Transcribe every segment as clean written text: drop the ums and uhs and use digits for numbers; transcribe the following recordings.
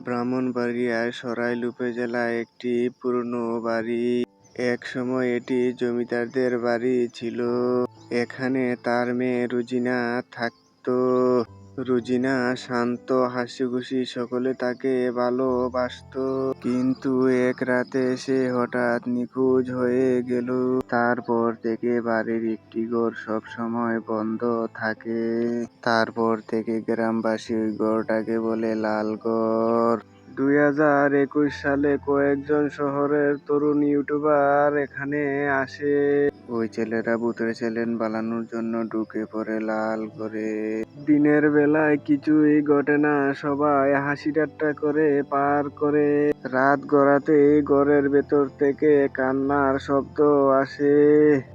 ব্রাহ্মণবাড়িয়ার সরাইল উপজেলায় একটি পুরনো বাড়ি। একসময় এটি জমিদারদের বাড়ি ছিল। এখানে তার মেয়ে রুজিনা থাকতো। রুজিনা শান্ত, হাসিখুশি, সকলে তাকে ভালোবাসতো। কিন্তু এক রাতে সে হঠাৎ নিখোঁজ হয়ে গেল। তারপর থেকে বাড়ির একটি ঘর সব সময় বন্ধ থাকে। তারপর থেকে গ্রামবাসী ওই ঘরটাকে বলে লাল ঘর। 2021 সালে কয়েকজন শহরের তরুণ ইউটিউবার এখানে আসে। ওই ছেলেরা ভূতের চ্যালেঞ্জ বানানোর জন্য ঢুকে পড়ে লাল ঘরে। দিনের বেলায় কিছুই ঘটে না, সবাই হাসি ঠাট্টা করে পার করে। রাত গড়াতেই ঘরের ভেতর থেকে কান্নার শব্দ আসে।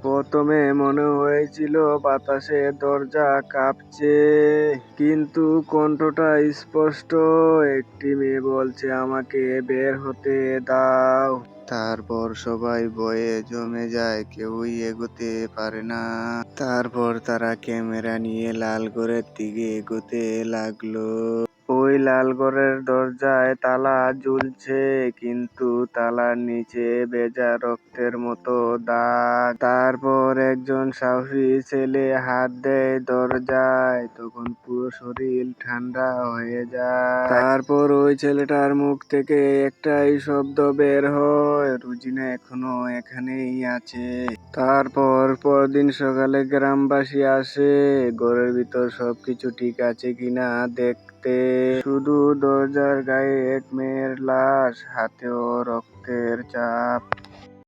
প্রথমে মনে হয়েছিল বাতাসে দরজা কাঁপছে, কিন্তু কণ্ঠটা স্পষ্ট। একটি মেয়ে বলছে, আমাকে বের হতে দাও। তারপর সবাই ভয়ে জমে যায়, কেউই এগোতে পারে না। তারপর তারা ক্যামেরা নিয়ে লাল ঘরের দিকে এগোতে লাগলো। ওই লাল ঘরের দরজায় তালা ঝুলছে, কিন্তু তালার নিচে ভেজা রক্তের মতো দাগ। তারপর একজন সাহসী ছেলে হাত দেয় দরজায়, তখন পুরো শরীর ঠান্ডা হয়ে যায়। তারপর ওই ছেলেটার মুখ থেকে একটাই শব্দ বের হয়, রুজিনা এখনো এখানেই আছে। তারপর পরদিন সকালে গ্রামবাসী আসে ঘরের ভিতর সবকিছু ঠিক আছে কিনা দেখতে। শুধু দরজার গায়ে এক মেয়ের লাশ, হাতেও রক্তের ছাপ।